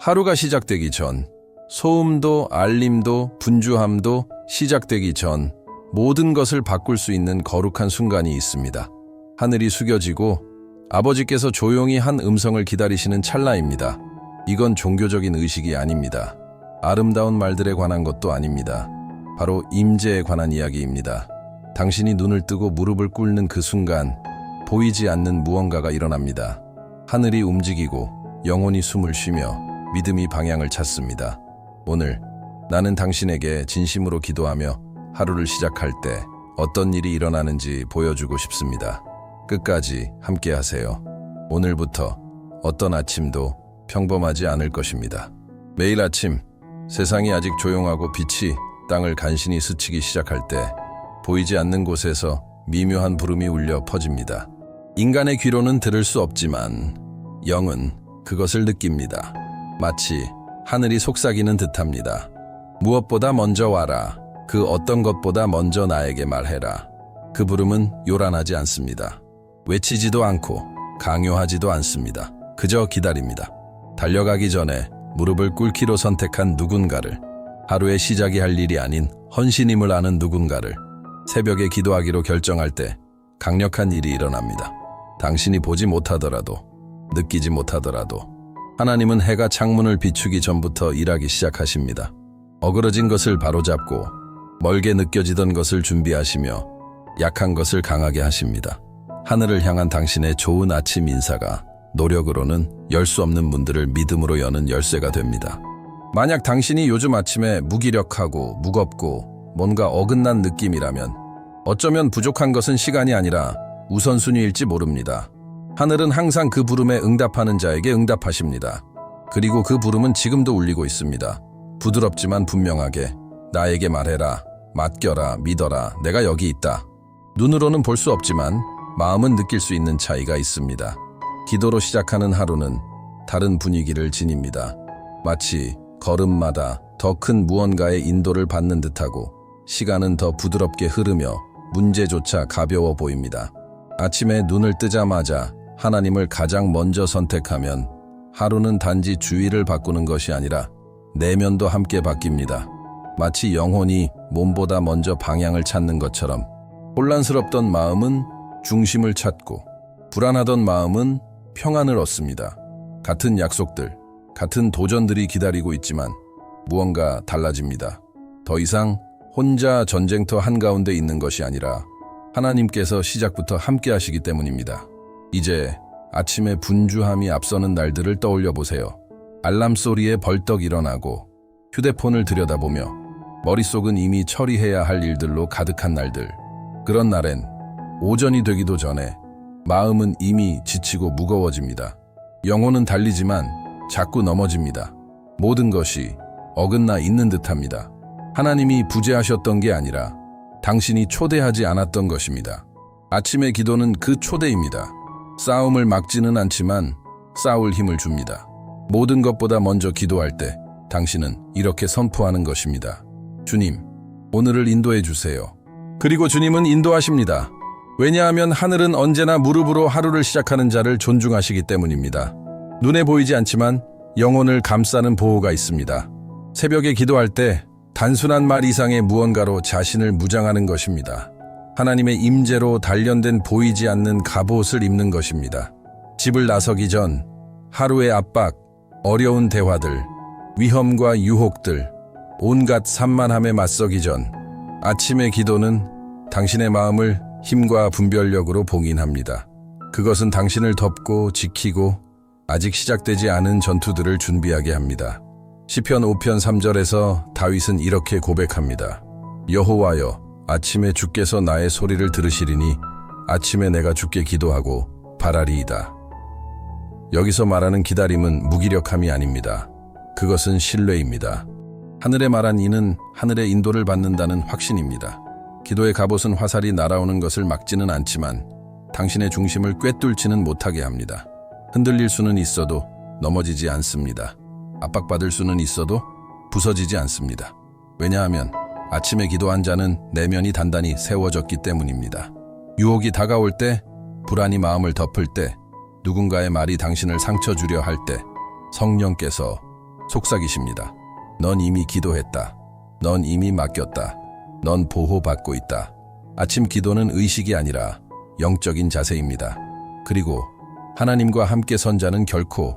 하루가 시작되기 전, 소음도 알림도 분주함도 시작되기 전 모든 것을 바꿀 수 있는 거룩한 순간이 있습니다. 하늘이 숙여지고 아버지께서 조용히 한 음성을 기다리시는 찰나입니다. 이건 종교적인 의식이 아닙니다. 아름다운 말들에 관한 것도 아닙니다. 바로 임재에 관한 이야기입니다. 당신이 눈을 뜨고 무릎을 꿇는 그 순간 보이지 않는 무언가가 일어납니다. 하늘이 움직이고 영혼이 숨을 쉬며 믿음이 방향을 찾습니다. 오늘 나는 당신에게 진심으로 기도하며 하루를 시작할 때 어떤 일이 일어나는지 보여주고 싶습니다. 끝까지 함께 하세요. 오늘부터 어떤 아침도 평범하지 않을 것입니다. 매일 아침 세상이 아직 조용하고 빛이 땅을 간신히 스치기 시작할 때 보이지 않는 곳에서 미묘한 부름이 울려 퍼집니다. 인간의 귀로는 들을 수 없지만 영은 그것을 느낍니다. 마치 하늘이 속삭이는 듯합니다. 무엇보다 먼저 와라. 그 어떤 것보다 먼저 나에게 말해라. 그 부름은 요란하지 않습니다. 외치지도 않고 강요하지도 않습니다. 그저 기다립니다. 달려가기 전에 무릎을 꿇기로 선택한 누군가를, 하루의 시작이 할 일이 아닌 헌신임을 아는 누군가를, 새벽에 기도하기로 결정할 때 강력한 일이 일어납니다. 당신이 보지 못하더라도, 느끼지 못하더라도 하나님은 해가 창문을 비추기 전부터 일하기 시작하십니다. 어그러진 것을 바로잡고 멀게 느껴지던 것을 준비하시며 약한 것을 강하게 하십니다. 하늘을 향한 당신의 좋은 아침 인사가 노력으로는 열 수 없는 문들을 믿음으로 여는 열쇠가 됩니다. 만약 당신이 요즘 아침에 무기력하고 무겁고 뭔가 어긋난 느낌이라면 어쩌면 부족한 것은 시간이 아니라 우선순위일지 모릅니다. 하늘은 항상 그 부름에 응답하는 자에게 응답하십니다. 그리고 그 부름은 지금도 울리고 있습니다. 부드럽지만 분명하게 나에게 말해라, 맡겨라, 믿어라, 내가 여기 있다. 눈으로는 볼 수 없지만 마음은 느낄 수 있는 차이가 있습니다. 기도로 시작하는 하루는 다른 분위기를 지닙니다. 마치 걸음마다 더 큰 무언가의 인도를 받는 듯하고 시간은 더 부드럽게 흐르며 문제조차 가벼워 보입니다. 아침에 눈을 뜨자마자 하나님을 가장 먼저 선택하면 하루는 단지 주위를 바꾸는 것이 아니라 내면도 함께 바뀝니다. 마치 영혼이 몸보다 먼저 방향을 찾는 것처럼 혼란스럽던 마음은 중심을 찾고 불안하던 마음은 평안을 얻습니다. 같은 약속들, 같은 도전들이 기다리고 있지만 무언가 달라집니다. 더 이상 혼자 전쟁터 한가운데 있는 것이 아니라 하나님께서 시작부터 함께 하시기 때문입니다. 이제 아침에 분주함이 앞서는 날들을 떠올려 보세요. 알람 소리에 벌떡 일어나고 휴대폰을 들여다보며 머릿속은 이미 처리해야 할 일들로 가득한 날들. 그런 날엔 오전이 되기도 전에 마음은 이미 지치고 무거워집니다. 영혼은 달리지만 자꾸 넘어집니다. 모든 것이 어긋나 있는 듯합니다. 하나님이 부재하셨던 게 아니라 당신이 초대하지 않았던 것입니다. 아침의 기도는 그 초대입니다. 싸움을 막지는 않지만 싸울 힘을 줍니다. 모든 것보다 먼저 기도할 때 당신은 이렇게 선포하는 것입니다. 주님, 오늘을 인도해 주세요. 그리고 주님은 인도하십니다. 왜냐하면 하늘은 언제나 무릎으로 하루를 시작하는 자를 존중하시기 때문입니다. 눈에 보이지 않지만 영혼을 감싸는 보호가 있습니다. 새벽에 기도할 때 단순한 말 이상의 무언가로 자신을 무장하는 것입니다. 하나님의 임재로 단련된 보이지 않는 갑옷을 입는 것입니다. 집을 나서기 전 하루의 압박, 어려운 대화들, 위험과 유혹들, 온갖 산만함에 맞서기 전 아침의 기도는 당신의 마음을 힘과 분별력으로 봉인합니다. 그것은 당신을 덮고 지키고 아직 시작되지 않은 전투들을 준비하게 합니다. 시편 5편 3절에서 다윗은 이렇게 고백합니다. 여호와여, 아침에 주께서 나의 소리를 들으시리니 아침에 내가 주께 기도하고 바라리이다. 여기서 말하는 기다림은 무기력함이 아닙니다. 그것은 신뢰입니다. 하늘에 말한 이는 하늘의 인도를 받는다는 확신입니다. 기도의 갑옷은 화살이 날아오는 것을 막지는 않지만 당신의 중심을 꿰뚫지는 못하게 합니다. 흔들릴 수는 있어도 넘어지지 않습니다. 압박받을 수는 있어도 부서지지 않습니다. 왜냐하면 아침에 기도한 자는 내면이 단단히 세워졌기 때문입니다. 유혹이 다가올 때, 불안이 마음을 덮을 때, 누군가의 말이 당신을 상처 주려 할 때 성령께서 속삭이십니다. 넌 이미 기도했다. 넌 이미 맡겼다. 넌 보호받고 있다. 아침 기도는 의식이 아니라 영적인 자세입니다. 그리고 하나님과 함께 선 자는 결코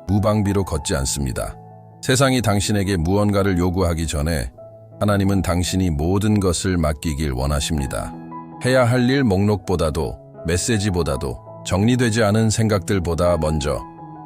무방비로 걷지 않습니다. 세상이 당신에게 무언가를 요구하기 전에 하나님은 당신이 모든 것을 맡기길 원하십니다. 해야 할 일 목록보다도, 메시지보다도, 정리되지 않은 생각들보다 먼저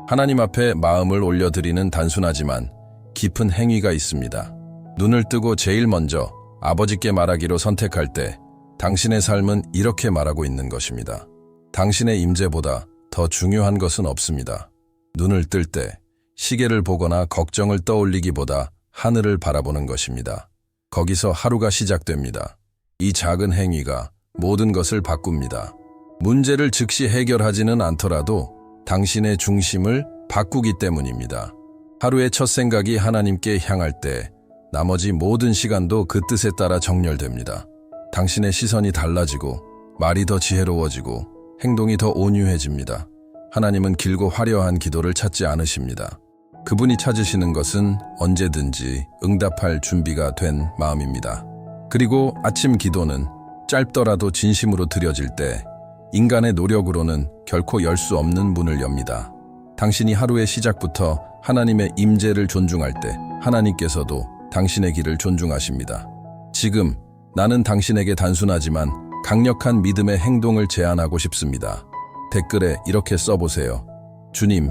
하나님 앞에 마음을 올려드리는 단순하지만 깊은 행위가 있습니다. 눈을 뜨고 제일 먼저 아버지께 말하기로 선택할 때 당신의 삶은 이렇게 말하고 있는 것입니다. 당신의 임재보다 더 중요한 것은 없습니다. 눈을 뜰 때 시계를 보거나 걱정을 떠올리기보다 하늘을 바라보는 것입니다. 거기서 하루가 시작됩니다. 이 작은 행위가 모든 것을 바꿉니다. 문제를 즉시 해결하지는 않더라도 당신의 중심을 바꾸기 때문입니다. 하루의 첫 생각이 하나님께 향할 때 나머지 모든 시간도 그 뜻에 따라 정렬됩니다. 당신의 시선이 달라지고 말이 더 지혜로워지고 행동이 더 온유해집니다. 하나님은 길고 화려한 기도를 찾지 않으십니다. 그분이 찾으시는 것은 언제든지 응답할 준비가 된 마음입니다. 그리고 아침 기도는 짧더라도 진심으로 드려질 때 인간의 노력으로는 결코 열 수 없는 문을 엽니다. 당신이 하루의 시작부터 하나님의 임재를 존중할 때 하나님께서도 당신의 길을 존중하십니다. 지금 나는 당신에게 단순하지만 강력한 믿음의 행동을 제안하고 싶습니다. 댓글에 이렇게 써보세요. 주님,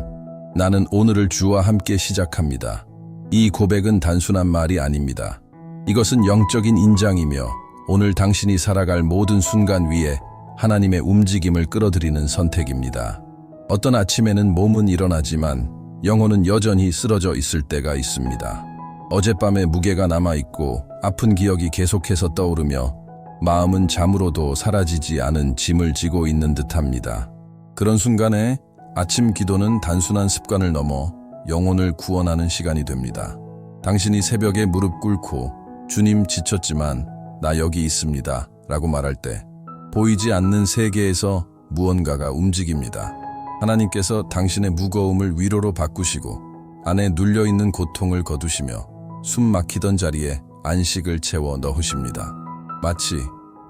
나는 오늘을 주와 함께 시작합니다. 이 고백은 단순한 말이 아닙니다. 이것은 영적인 인장이며 오늘 당신이 살아갈 모든 순간 위에 하나님의 움직임을 끌어들이는 선택입니다. 어떤 아침에는 몸은 일어나지만 영혼은 여전히 쓰러져 있을 때가 있습니다. 어젯밤의 무게가 남아있고 아픈 기억이 계속해서 떠오르며 마음은 잠으로도 사라지지 않은 짐을 지고 있는 듯합니다. 그런 순간에 아침 기도는 단순한 습관을 넘어 영혼을 구원하는 시간이 됩니다. 당신이 새벽에 무릎 꿇고 주님 지쳤지만 나 여기 있습니다 라고 말할 때 보이지 않는 세계에서 무언가가 움직입니다. 하나님께서 당신의 무거움을 위로로 바꾸시고 안에 눌려있는 고통을 거두시며 숨 막히던 자리에 안식을 채워 넣으십니다. 마치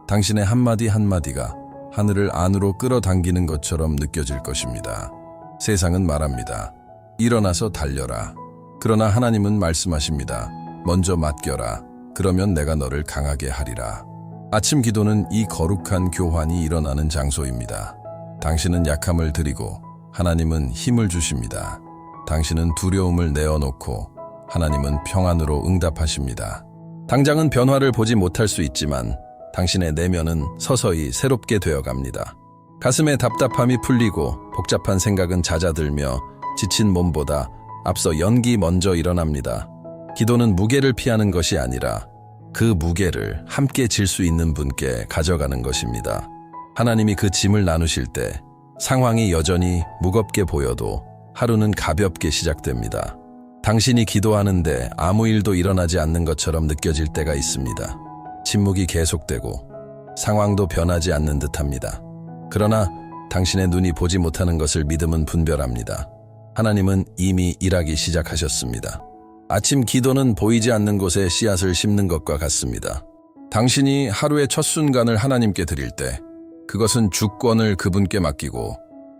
당신의 한마디 한마디가 하늘을 안으로 끌어당기는 것처럼 느껴질 것입니다. 세상은 말합니다. 일어나서 달려라. 그러나 하나님은 말씀하십니다. 먼저 맡겨라. 그러면 내가 너를 강하게 하리라. 아침 기도는 이 거룩한 교환이 일어나는 장소입니다. 당신은 약함을 드리고 하나님은 힘을 주십니다. 당신은 두려움을 내어놓고 하나님은 평안으로 응답하십니다. 당장은 변화를 보지 못할 수 있지만 당신의 내면은 서서히 새롭게 되어갑니다. 가슴의 답답함이 풀리고 복잡한 생각은 잦아들며 지친 몸보다 앞서 연기 먼저 일어납니다. 기도는 무게를 피하는 것이 아니라 그 무게를 함께 질 수 있는 분께 가져가는 것입니다. 하나님이 그 짐을 나누실 때 상황이 여전히 무겁게 보여도 하루는 가볍게 시작됩니다. 당신이 기도하는데 아무 일도 일어나지 않는 것처럼 느껴질 때가 있습니다. 침묵이 계속되고 상황도 변하지 않는 듯합니다. 그러나 당신의 눈이 보지 못하는 것을 믿음은 분별합니다. 하나님은 이미 일하기 시작하셨습니다. 아침 기도는 보이지 않는 곳에 씨앗을 심는 것과 같습니다. 당신이 하루의 첫 순간을 하나님께 드릴 때 그것은 주권을 그분께 맡기고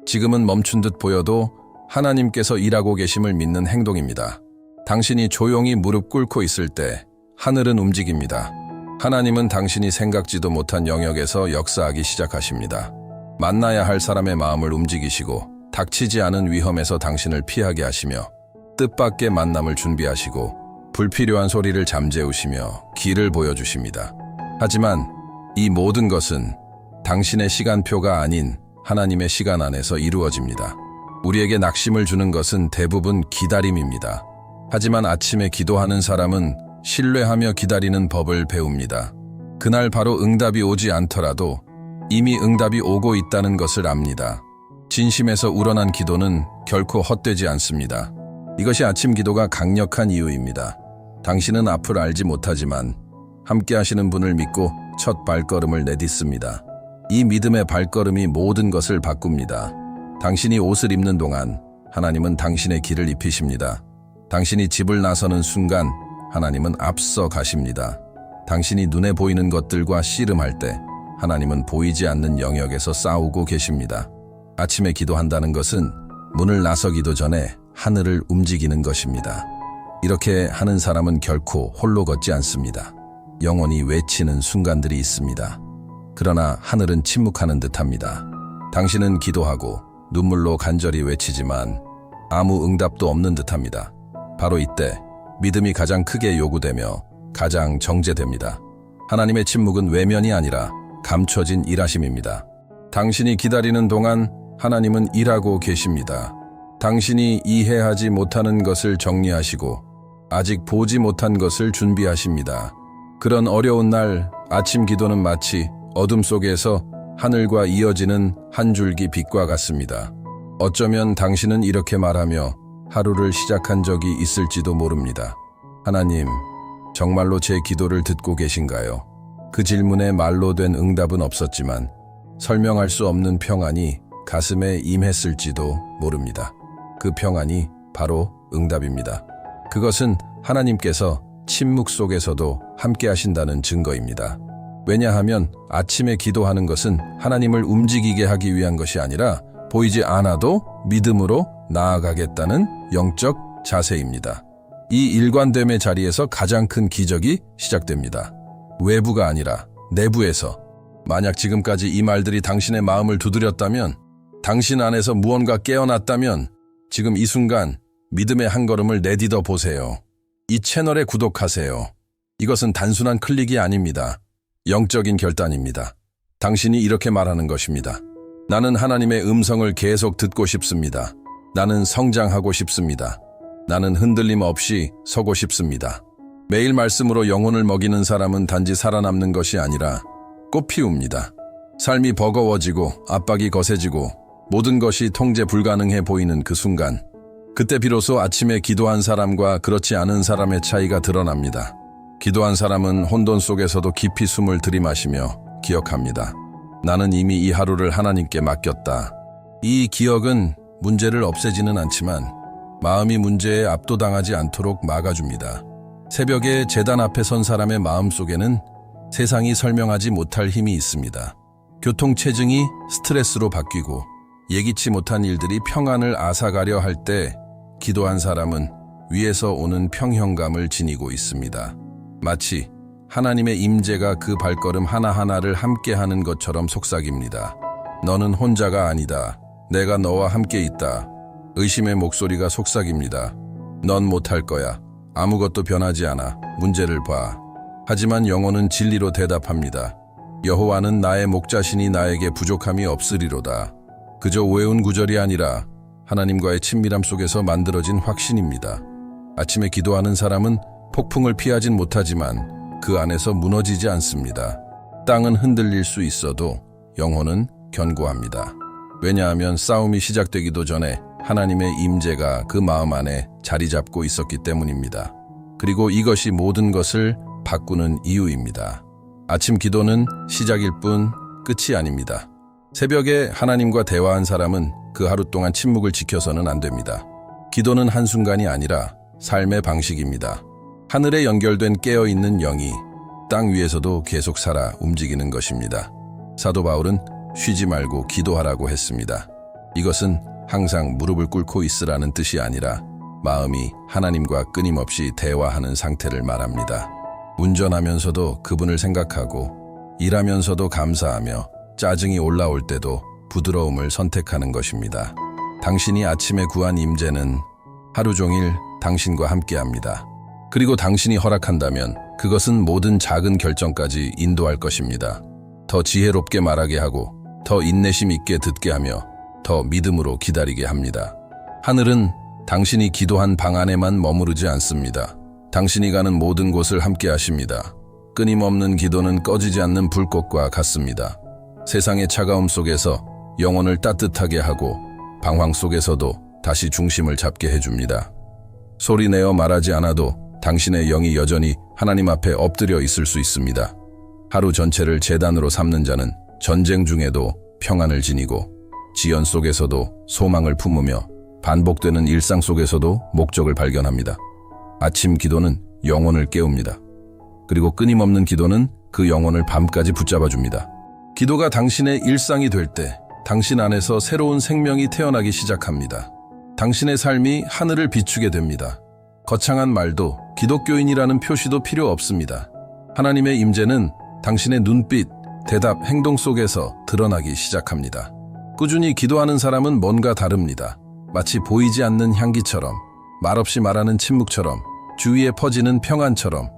지금은 멈춘 듯 보여도 하나님께서 일하고 계심을 믿는 행동입니다. 당신이 조용히 무릎 꿇고 있을 때 하늘은 움직입니다. 하나님은 당신이 생각지도 못한 영역에서 역사하기 시작하십니다. 만나야 할 사람의 마음을 움직이시고 닥치지 않은 위험에서 당신을 피하게 하시며 뜻밖의 만남을 준비하시고 불필요한 소리를 잠재우시며 길을 보여주십니다. 하지만 이 모든 것은 당신의 시간표가 아닌 하나님의 시간 안에서 이루어집니다. 우리에게 낙심을 주는 것은 대부분 기다림입니다. 하지만 아침에 기도하는 사람은 신뢰하며 기다리는 법을 배웁니다. 그날 바로 응답이 오지 않더라도 이미 응답이 오고 있다는 것을 압니다. 진심에서 우러난 기도는 결코 헛되지 않습니다. 이것이 아침 기도가 강력한 이유입니다. 당신은 앞을 알지 못하지만 함께 하시는 분을 믿고 첫 발걸음을 내딛습니다. 이 믿음의 발걸음이 모든 것을 바꿉니다. 당신이 옷을 입는 동안 하나님은 당신의 길을 입히십니다. 당신이 집을 나서는 순간 하나님은 앞서 가십니다. 당신이 눈에 보이는 것들과 씨름할 때 하나님은 보이지 않는 영역에서 싸우고 계십니다. 아침에 기도한다는 것은 문을 나서기도 전에 하늘을 움직이는 것입니다. 이렇게 하는 사람은 결코 홀로 걷지 않습니다. 영혼이 외치는 순간들이 있습니다. 그러나 하늘은 침묵하는 듯합니다. 당신은 기도하고 눈물로 간절히 외치지만 아무 응답도 없는 듯합니다. 바로 이때 믿음이 가장 크게 요구되며 가장 정제됩니다. 하나님의 침묵은 외면이 아니라 감춰진 일하심입니다. 당신이 기다리는 동안 하나님은 일하고 계십니다. 당신이 이해하지 못하는 것을 정리하시고 아직 보지 못한 것을 준비하십니다. 그런 어려운 날 아침 기도는 마치 어둠 속에서 하늘과 이어지는 한 줄기 빛과 같습니다. 어쩌면 당신은 이렇게 말하며 하루를 시작한 적이 있을지도 모릅니다. 하나님, 정말로 제 기도를 듣고 계신가요? 그 질문에 말로 된 응답은 없었지만 설명할 수 없는 평안이 가슴에 임했을지도 모릅니다. 그 평안이 바로 응답입니다. 그것은 하나님께서 침묵 속에서도 함께 하신다는 증거입니다. 왜냐하면 아침에 기도하는 것은 하나님을 움직이게 하기 위한 것이 아니라 보이지 않아도 믿음으로 나아가겠다는 영적 자세입니다. 이 일관됨의 자리에서 가장 큰 기적이 시작됩니다. 외부가 아니라 내부에서. 만약 지금까지 이 말들이 당신의 마음을 두드렸다면, 당신 안에서 무언가 깨어났다면 지금 이 순간 믿음의 한 걸음을 내딛어 보세요. 이 채널에 구독하세요. 이것은 단순한 클릭이 아닙니다. 영적인 결단입니다. 당신이 이렇게 말하는 것입니다. 나는 하나님의 음성을 계속 듣고 싶습니다. 나는 성장하고 싶습니다. 나는 흔들림 없이 서고 싶습니다. 매일 말씀으로 영혼을 먹이는 사람은 단지 살아남는 것이 아니라 꽃 피웁니다. 삶이 버거워지고 압박이 거세지고 모든 것이 통제 불가능해 보이는 그 순간, 그때 비로소 아침에 기도한 사람과 그렇지 않은 사람의 차이가 드러납니다. 기도한 사람은 혼돈 속에서도 깊이 숨을 들이마시며 기억합니다. 나는 이미 이 하루를 하나님께 맡겼다. 이 기억은 문제를 없애지는 않지만 마음이 문제에 압도당하지 않도록 막아줍니다. 새벽에 제단 앞에 선 사람의 마음 속에는 세상이 설명하지 못할 힘이 있습니다. 교통체증이 스트레스로 바뀌고 예기치 못한 일들이 평안을 앗아가려 할 때 기도한 사람은 위에서 오는 평형감을 지니고 있습니다. 마치 하나님의 임재가 그 발걸음 하나하나를 함께하는 것처럼 속삭입니다. 너는 혼자가 아니다. 내가 너와 함께 있다. 의심의 목소리가 속삭입니다. 넌 못할 거야. 아무것도 변하지 않아. 문제를 봐. 하지만 영혼은 진리로 대답합니다. 여호와는 나의 목자시니 나에게 부족함이 없으리로다. 그저 외운 구절이 아니라 하나님과의 친밀함 속에서 만들어진 확신입니다. 아침에 기도하는 사람은 폭풍을 피하진 못하지만 그 안에서 무너지지 않습니다. 땅은 흔들릴 수 있어도 영혼은 견고합니다. 왜냐하면 싸움이 시작되기도 전에 하나님의 임재가 그 마음 안에 자리 잡고 있었기 때문입니다. 그리고 이것이 모든 것을 바꾸는 이유입니다. 아침 기도는 시작일 뿐 끝이 아닙니다. 새벽에 하나님과 대화한 사람은 그 하루 동안 침묵을 지켜서는 안 됩니다. 기도는 한순간이 아니라 삶의 방식입니다. 하늘에 연결된 깨어있는 영이 땅 위에서도 계속 살아 움직이는 것입니다. 사도 바울은 쉬지 말고 기도하라고 했습니다. 이것은 항상 무릎을 꿇고 있으라는 뜻이 아니라 마음이 하나님과 끊임없이 대화하는 상태를 말합니다. 운전하면서도 그분을 생각하고 일하면서도 감사하며 짜증이 올라올 때도 부드러움을 선택하는 것입니다. 당신이 아침에 구한 임재는 하루 종일 당신과 함께합니다. 그리고 당신이 허락한다면 그것은 모든 작은 결정까지 인도할 것입니다. 더 지혜롭게 말하게 하고 더 인내심 있게 듣게 하며 더 믿음으로 기다리게 합니다. 하늘은 당신이 기도한 방 안에만 머무르지 않습니다. 당신이 가는 모든 곳을 함께 하십니다. 끊임없는 기도는 꺼지지 않는 불꽃과 같습니다. 세상의 차가움 속에서 영혼을 따뜻하게 하고 방황 속에서도 다시 중심을 잡게 해줍니다. 소리내어 말하지 않아도 당신의 영이 여전히 하나님 앞에 엎드려 있을 수 있습니다. 하루 전체를 제단으로 삼는 자는 전쟁 중에도 평안을 지니고 지연 속에서도 소망을 품으며 반복되는 일상 속에서도 목적을 발견합니다. 아침 기도는 영혼을 깨웁니다. 그리고 끊임없는 기도는 그 영혼을 밤까지 붙잡아줍니다. 기도가 당신의 일상이 될 때 당신 안에서 새로운 생명이 태어나기 시작합니다. 당신의 삶이 하늘을 비추게 됩니다. 거창한 말도 기독교인이라는 표시도 필요 없습니다. 하나님의 임재는 당신의 눈빛, 대답, 행동 속에서 드러나기 시작합니다. 꾸준히 기도하는 사람은 뭔가 다릅니다. 마치 보이지 않는 향기처럼, 말없이 말하는 침묵처럼, 주위에 퍼지는 평안처럼.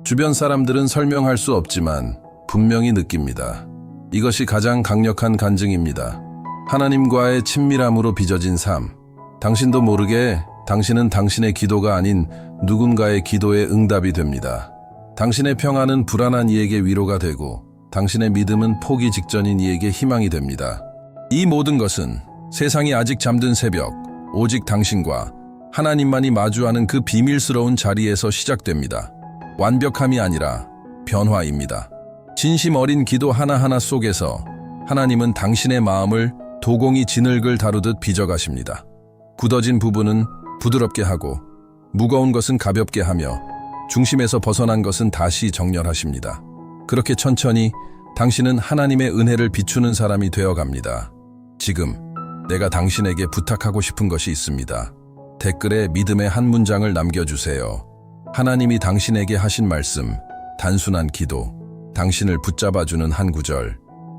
주변 사람들은 설명할 수 없지만 분명히 느낍니다. 이것이 가장 강력한 간증입니다. 하나님과의 친밀함으로 빚어진 삶. 당신도 모르게 당신은 당신의 기도가 아닌 누군가의 기도에 응답이 됩니다. 당신의 평안은 불안한 이에게 위로가 되고 당신의 믿음은 포기 직전인 이에게 희망이 됩니다. 이 모든 것은 세상이 아직 잠든 새벽, 오직 당신과 하나님만이 마주하는 그 비밀스러운 자리에서 시작됩니다. 완벽함이 아니라 변화입니다. 진심 어린 기도 하나하나 속에서 하나님은 당신의 마음을 도공이 진흙을 다루듯 빚어가십니다. 굳어진 부분은 부드럽게 하고 무거운 것은 가볍게 하며 중심에서 벗어난 것은 다시 정렬하십니다. 그렇게 천천히 당신은 하나님의 은혜를 비추는 사람이 되어갑니다. 지금 내가 당신에게 부탁하고 싶은 것이 있습니다. 댓글에 믿음의 한 문장을 남겨주세요. 하나님이 당신에게 하신 말씀, 단순한 기도, 당신을 붙잡아주는 한 구절.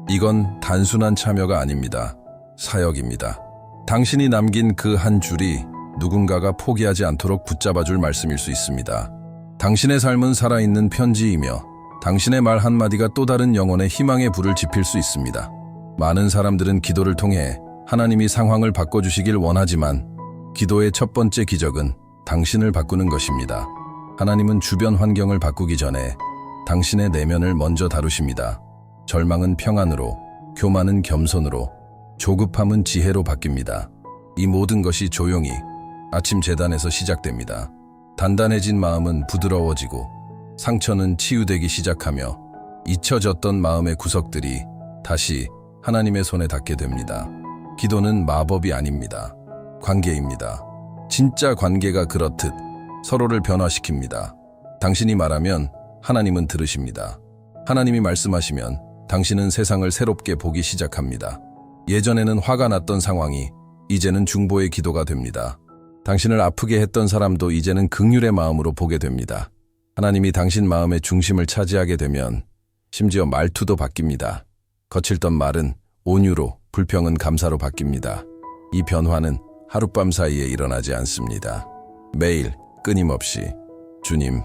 이건 단순한 참여가 아닙니다. 사역입니다. 당신이 남긴 그 한 줄이 누군가가 포기하지 않도록 붙잡아줄 말씀일 수 있습니다. 당신의 삶은 살아있는 편지이며 당신의 말 한마디가 또 다른 영혼의 희망의 불을 지필 수 있습니다. 많은 사람들은 기도를 통해 하나님이 상황을 바꿔주시길 원하지만 기도의 첫 번째 기적은 당신을 바꾸는 것입니다. 하나님은 주변 환경을 바꾸기 전에 당신의 내면을 먼저 다루십니다. 절망은 평안으로, 교만은 겸손으로, 조급함은 지혜로 바뀝니다. 이 모든 것이 조용히 아침 제단에서 시작됩니다. 단단해진 마음은 부드러워지고 상처는 치유되기 시작하며 잊혀졌던 마음의 구석들이 다시 하나님의 손에 닿게 됩니다. 기도는 마법이 아닙니다. 관계입니다. 진짜 관계가 그렇듯 서로를 변화시킵니다. 당신이 말하면 하나님은 들으십니다. 하나님이 말씀하시면 당신은 세상을 새롭게 보기 시작합니다. 예전에는 화가 났던 상황이 이제는 중보의 기도가 됩니다. 당신을 아프게 했던 사람도 이제는 긍휼의 마음으로 보게 됩니다. 하나님이 당신 마음의 중심을 차지하게 되면 심지어 말투도 바뀝니다. 거칠던 말은 온유로, 불평은 감사로 바뀝니다. 이 변화는 하룻밤 사이에 일어나지 않습니다. 매일 끊임없이 주님,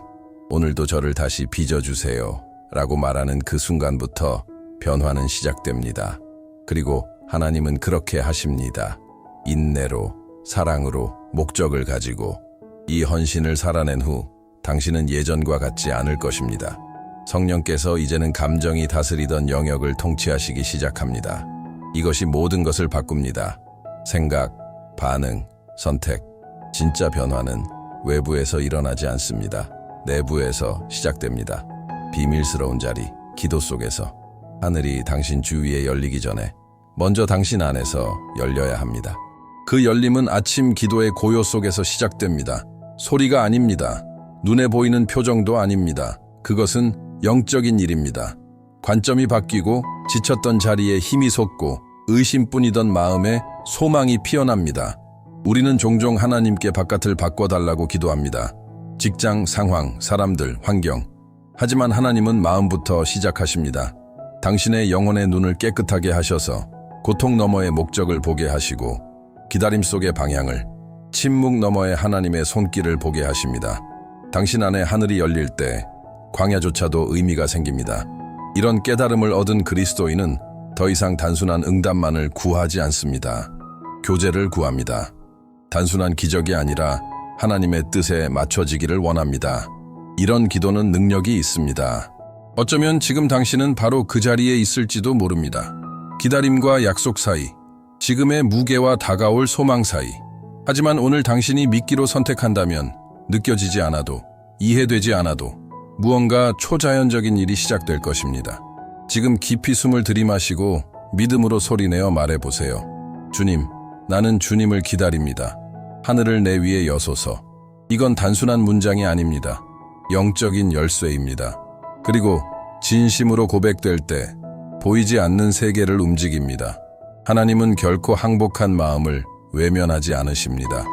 오늘도 저를 다시 빚어주세요 라고 말하는 그 순간부터 변화는 시작됩니다. 그리고 하나님은 그렇게 하십니다. 인내로, 사랑으로, 목적을 가지고 이 헌신을 살아낸 후 당신은 예전과 같지 않을 것입니다. 성령께서 이제는 감정이 다스리던 영역을 통치하시기 시작합니다. 이것이 모든 것을 바꿉니다. 생각, 반응, 선택. 진짜 변화는 외부에서 일어나지 않습니다. 내부에서 시작됩니다. 비밀스러운 자리, 기도 속에서. 하늘이 당신 주위에 열리기 전에 먼저 당신 안에서 열려야 합니다. 그 열림은 아침 기도의 고요 속에서 시작됩니다. 소리가 아닙니다. 눈에 보이는 표정도 아닙니다. 그것은 영적인 일입니다. 관점이 바뀌고 지쳤던 자리에 힘이 솟고 의심뿐이던 마음에 소망이 피어납니다. 우리는 종종 하나님께 바깥을 바꿔달라고 기도합니다. 직장, 상황, 사람들, 환경. 하지만 하나님은 마음부터 시작하십니다. 당신의 영혼의 눈을 깨끗하게 하셔서 고통 너머의 목적을 보게 하시고 기다림 속의 방향을, 침묵 너머의 하나님의 손길을 보게 하십니다. 당신 안에 하늘이 열릴 때 광야조차도 의미가 생깁니다. 이런 깨달음을 얻은 그리스도인은 더 이상 단순한 응답만을 구하지 않습니다. 교제를 구합니다. 단순한 기적이 아니라 하나님의 뜻에 맞춰지기를 원합니다. 이런 기도는 능력이 있습니다. 어쩌면 지금 당신은 바로 그 자리에 있을지도 모릅니다. 기다림과 약속 사이, 지금의 무게와 다가올 소망 사이. 하지만 오늘 당신이 믿기로 선택한다면 느껴지지 않아도, 이해되지 않아도 무언가 초자연적인 일이 시작될 것입니다. 지금 깊이 숨을 들이마시고 믿음으로 소리내어 말해보세요. 주님, 나는 주님을 기다립니다. 하늘을 내 위에 여소서. 이건 단순한 문장이 아닙니다. 영적인 열쇠입니다. 그리고 진심으로 고백될 때 보이지 않는 세계를 움직입니다. 하나님은 결코 항복한 마음을 외면하지 않으십니다.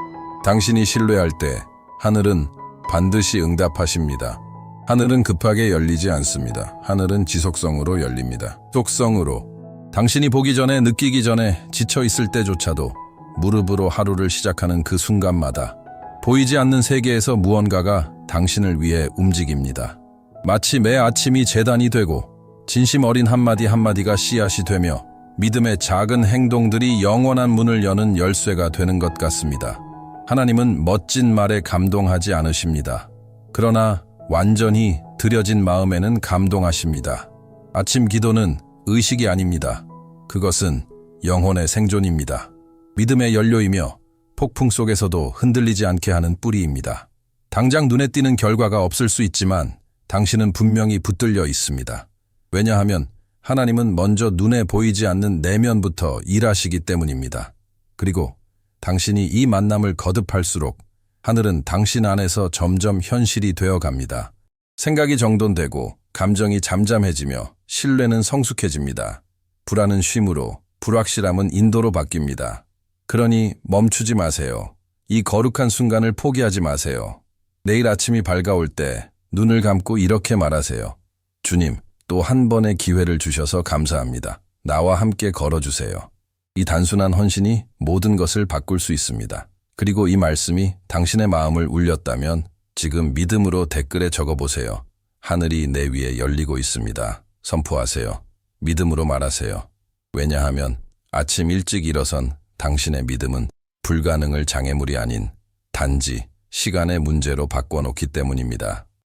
당신이 신뢰할 때 하늘은 반드시 응답하십니다. 하늘은 급하게 열리지 않습니다. 하늘은 지속성으로 열립니다. 속성으로. 당신이 보기 전에, 느끼기 전에, 지쳐 있을 때조차도 무릎으로 하루를 시작하는 그 순간마다 보이지 않는 세계에서 무언가가 당신을 위해 움직입니다. 마치 매 아침이 제단이 되고 진심 어린 한마디 한마디가 씨앗이 되며 믿음의 작은 행동들이 영원한 문을 여는 열쇠가 되는 것 같습니다. 하나님은 멋진 말에 감동하지 않으십니다. 그러나 완전히 들여진 마음에는 감동하십니다. 아침 기도는 의식이 아닙니다. 그것은 영혼의 생존입니다. 믿음의 연료이며 폭풍 속에서도 흔들리지 않게 하는 뿌리입니다. 당장 눈에 띄는 결과가 없을 수 있지만 당신은 분명히 붙들려 있습니다. 왜냐하면 하나님은 먼저 눈에 보이지 않는 내면부터 일하시기 때문입니다. 그리고 당신이 이 만남을 거듭할수록 하늘은 당신 안에서 점점 현실이 되어 갑니다. 생각이 정돈되고 감정이 잠잠해지며 신뢰는 성숙해집니다. 불안은 쉼으로, 불확실함은 인도로 바뀝니다. 그러니 멈추지 마세요. 이 거룩한 순간을 포기하지 마세요. 내일 아침이 밝아올 때 눈을 감고 이렇게 말하세요. 주님, 또 한 번의 기회를 주셔서 감사합니다. 나와 함께 걸어주세요. 이 단순한 헌신이 모든 것을 바꿀 수 있습니다. 그리고 이 말씀이 당신의 마음을 울렸다면 지금 믿음으로 댓글에 적어보세요. 하늘이 내 위에 열리고 있습니다. 선포하세요. 믿음으로 말하세요. 왜냐하면 아침 일찍 일어선 당신의 믿음은 불가능을 장애물이 아닌 단지 시간의 문제로 바꿔놓기 때문입니다.